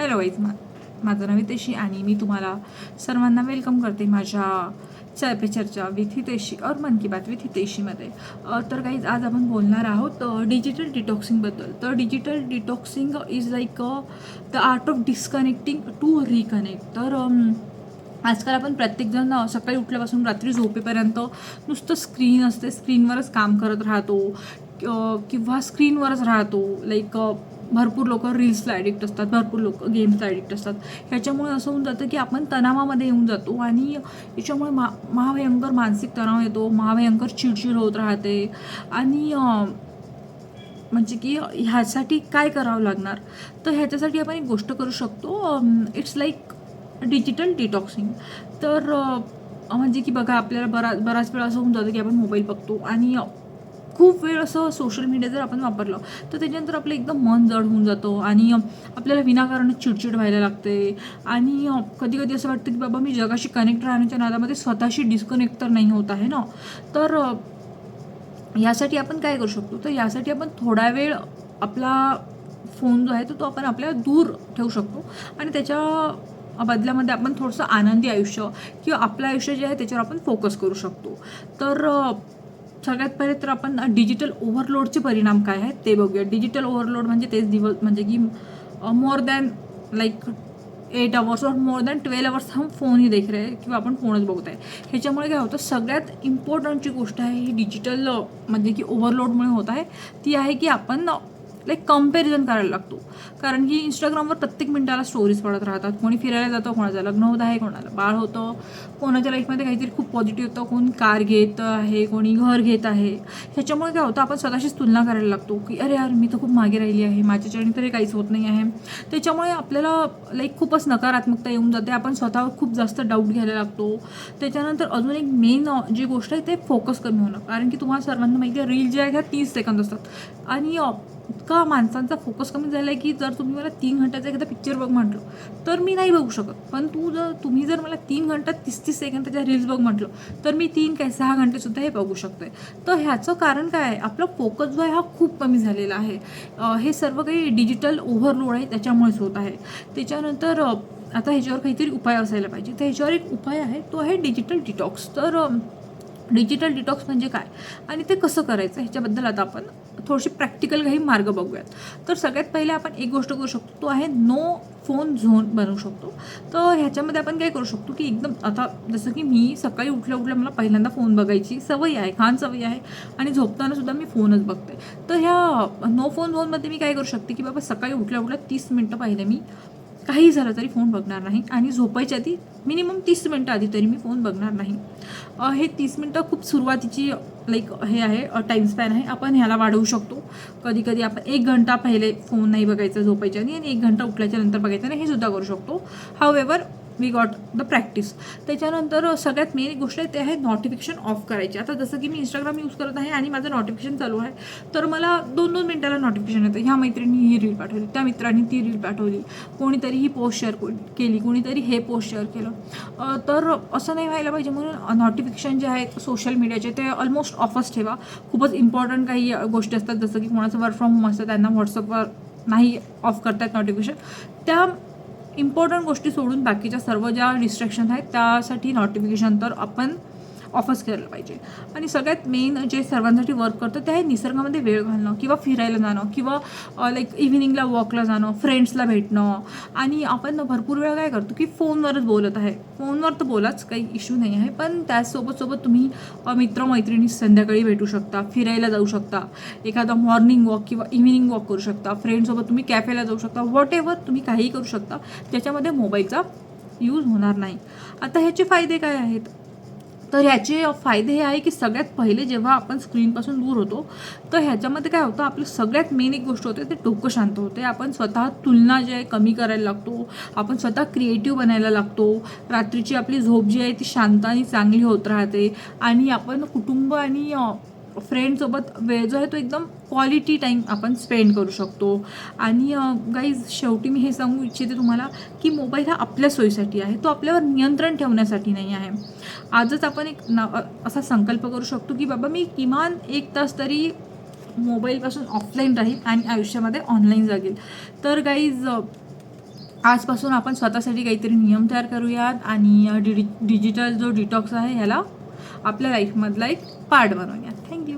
Hello guys, माझं नाव हितेशी आणि मी तुम्हाला सर्वांना वेलकम करते माझ्या चाय पे चर्चा विथ हितेशी और मन की बात विथ हितेशीमध्ये. तर गाईज, आज आपण बोलणार आहोत डिजिटल डिटॉक्सिंगबद्दल. तर digital detoxing is like the art of disconnecting to reconnect. तर आजकाल आपण प्रत्येकजण सकाळी उठल्यापासून रात्री झोपेपर्यंत नुसतं स्क्रीन असते, स्क्रीनवरच काम करत राहतो किंवा स्क्रीनवरच राहतो. लाईक भरपूर लोक रील्सला ॲडिक्ट असतात, भरपूर लोक गेम्सला ॲडिक्ट असतात. ह्याच्यामुळे असं होऊन जातं की आपण तणावामध्ये येऊन जातो आणि याच्यामुळे महाभयंकर मानसिक तणाव येतो, महाभयंकर चिडचिड होत राहते. आणि म्हणजे की ह्यासाठी काय करावं लागणार, तर ह्याच्यासाठी आपण एक गोष्ट करू शकतो. It's like digital detoxing. तर म्हणजे की बघा, आपल्याला बराच वेळा असं होऊन जातं की आपण मोबाईल बघतो आणि खूप वेळ असं सोशल मीडिया जर आपण वापरलं तर त्याच्यानंतर आपलं एकदम मन जड होऊन जातं आणि आपल्याला विनाकारण चिडचिड व्हायला लागते. आणि कधी कधी असं वाटतं की बाबा, मी जगाशी कनेक्ट राहण्याच्या नादामध्ये स्वतःशी डिस्कनेक्ट तर नाही होत आहे ना. तर यासाठी आपण काय करू शकतो, तर यासाठी आपण थोडा वेळ आपला फोन जो आहे तो आपण आपल्याला दूर ठेवू शकतो आणि त्याच्या बदल्यामध्ये आपण थोडंसं आनंदी आयुष्य किंवा आपलं आयुष्य जे आहे त्याच्यावर आपण फोकस करू शकतो. तर सगळ्यात पहिले तर आपण डिजिटल ओव्हरलोडचे परिणाम काय आहेत ते बघूया. डिजिटल ओव्हरलोड म्हणजे तेच दिवस, म्हणजे की मोर दॅन लाईक 8 आवर्स और मोर दॅन 12 आवर्स हम फोन ही देख रहे हैं किंवा आपण फोनच बघत आहे. ह्याच्यामुळे काय होतं, सगळ्यात इम्पॉर्टंटची गोष्ट आहे ही डिजिटल म्हणजे की ओव्हरलोडमुळे होत आहे, ती आहे की आपण लाईक कम्पॅरिझन करायला लागतो. कारण की इंस्टाग्रामवर प्रत्येक मिनिटाला स्टोरीज पडत राहतात. कोणी फिरायला जातं, कोणाचं लग्न होत आहे, कोणाला बाळ होतं, कोणाच्या लाईफमध्ये काहीतरी खूप पॉझिटिव्ह होतं, कोणी कार घेत आहे, कोणी घर घेत आहे. ह्याच्यामुळे काय होतं, आपण स्वतःशीच तुलना करायला लागतो की अरे यार, मी तर खूप मागे राहिली आहे, माझ्याच्याने तरी काहीच होत नाही आहे. त्याच्यामुळे आपल्याला लाईक खूपच नकारात्मकता येऊन जाते, आपण स्वतःवर खूप जास्त डाऊट घ्यायला लागतो. त्याच्यानंतर अजून एक मेन जी गोष्ट आहे ते फोकस कमी होणं. कारण की तुम्हाला सर्वांना माहिती आहे, रील जे आहे ह्या 30 सेकंद असतात आणि इतका माणसांचा फोकस कमी झाला आहे की जर तुम्ही मला 3 घंट्याचा एखादा पिक्चर बघ म्हटलं तर मी नाही बघू शकत. पण तुम्ही जर मला 3 घंट्यात 30-30 सेकंदाच्या रील्स बघ म्हटलं तर मी 6 घंटेसुद्धा हे बघू शकते. तर ह्याचं कारण काय आहे, आपला फोकस जो आहे हा खूप कमी झालेला आहे. हे सर्व काही डिजिटल ओव्हरलोड आहे त्याच्यामुळेच होत आहे. त्याच्यानंतर आता ह्याच्यावर काहीतरी उपाय असायला पाहिजे. तर ह्याच्यावर एक उपाय आहे, तो आहे डिजिटल डिटॉक्स. तर डिजिटल डिटॉक्स म्हणजे काय आणि ते कसं करायचं ह्याच्याबद्दल आता आपण थोडीशी प्रॅक्टिकल काही मार्ग बघूयात. तर सगळ्यात पहिले आपण एक गोष्ट करू शकतो, तो आहे नो फोन झोन बनवू शकतो. तर ह्याच्यामध्ये आपण काय करू शकतो की एकदम, आता जसं की मी सकाळी उठल्या मला पहिल्यांदा फोन बघायची सवय आहे, खान सवय आहे आणि झोपताना सुद्धा मी फोनच बघते. तर ह्या नो फोन झोनमध्ये मी काय करू शकते की बाबा, सकाळी उठल्या 30 मिनटं पहिले मी काही झालं तरी फोन बघणार नाही आणि झोपायच्या आधी मिनिमम 30 मिनटं आधी तरी मी फोन बघणार नाही. हे 30 मिनटं खूप सुरुवातीची लाईक हे आहे, टाईम स्पॅन आहे. आपण ह्याला वाढवू शकतो. कधी कधी आपण 1 घंटा पहिले फोन नाही बघायचा झोपायच्या आधी आणि 1 घंटा उठल्याच्या नंतर बघायचं नाही, हे सुद्धा करू शकतो. हाऊएव्हर वी गॉट द प्रॅक्टिस. त्याच्यानंतर सगळ्यात मेन गोष्ट आहे ते आहे नोटिफिकेशन ऑफ करायची. आता जसं की मी इंस्टाग्राम यूज करत आहे आणि माझं नोटिफिकेशन चालू आहे, तर मला 2-2 मिनिटाला नोटिफिकेशन येतं, ह्या मैत्रिणी ही रील पाठवली, त्या मित्रांनी ती रील पाठवली, कोणीतरी ही पोस्ट शेअर केली, कोणीतरी हे पोस्ट शेअर केलं. तर असं नाही व्हायला पाहिजे. म्हणून नोटिफिकेशन जे आहेत सोशल मीडियाचे ते ऑलमोस्ट ऑफच ठेवा. खूपच इम्पॉर्टंट काही गोष्टी असतात, जसं की कोणाचं वर्क फ्रॉम होम असतं, त्यांना व्हॉट्सअपवर नाही ऑफ करतात नोटिफिकेशन. त्या इम्पॉर्टंट गोष्टी सोडून बाकीच्या सर्व ज्या डिस्ट्रॅक्शन आहेत त्यासाठी नोटिफिकेशन तर आपण ऑफच केलं पाहिजे. आणि सगळ्यात मेन जे सर्वांसाठी वर्क करतं ते आहे निसर्गामध्ये वेळ घालणं किंवा फिरायला जाणं किंवा लाईक इव्हिनिंगला वॉकला जाणं, फ्रेंड्सला भेटणं. आणि आपण भरपूर वेळा काय करतो की फोनवरच बोलत आहे. फोनवर तर बोलाच, काही इश्यू नाही आहे, पण त्यासोबत तुम्ही मित्रमैत्रिणी संध्याकाळी भेटू शकता, फिरायला जाऊ शकता, एखादा मॉर्निंग वॉक किंवा इव्हिनिंग वॉक करू शकता, फ्रेंडसोबत तुम्ही कॅफेला जाऊ शकता, व्हॉट एव्हर तुम्ही काहीही करू शकता ज्याच्यामध्ये मोबाईलचा यूज होणार नाही. आता ह्याचे फायदे काय आहेत, तर ह्याचे फायदे हे आहे की सगळ्यात पहिले जेव्हा आपण स्क्रीनपासून दूर होतो तर ह्याच्यामध्ये काय होतं, आपलं सगळ्यात मेन एक गोष्ट होते ते डोकं शांत होते. आपण स्वतः तुलना जे आहे कमी करायला लागतो, आपण स्वतः क्रिएटिव्ह बनायला लागतो, रात्रीची आपली झोप जी आहे ती शांत आणि चांगली होत राहते आणि आपण कुटुंब आणि फ्रेंडसोबत वेळ जो आहे तो एकदम क्वालिटी टाईम आपण स्पेंड करू शकतो. आणि गाईज, शेवटी मी हे सांगू इच्छिते तुम्हाला की मोबाईल हा आपल्या सोयीसाठी आहे, तो आपल्यावर नियंत्रण ठेवण्यासाठी नाही आहे. आजच आपण एक असा संकल्प करू शकतो की बाबा, मी किमान 1 तास तरी मोबाईलपासून ऑफलाईन राहील आणि आयुष्यामध्ये ऑनलाईन जागेल. तर गाईज, आजपासून आपण स्वतःसाठी काहीतरी नियम तयार करूयात आणि डिजिटल जो डिटॉक्स आहे ह्याला आपल्या लाईफमधला एक पार्ट बनवूयात. थँक्यू.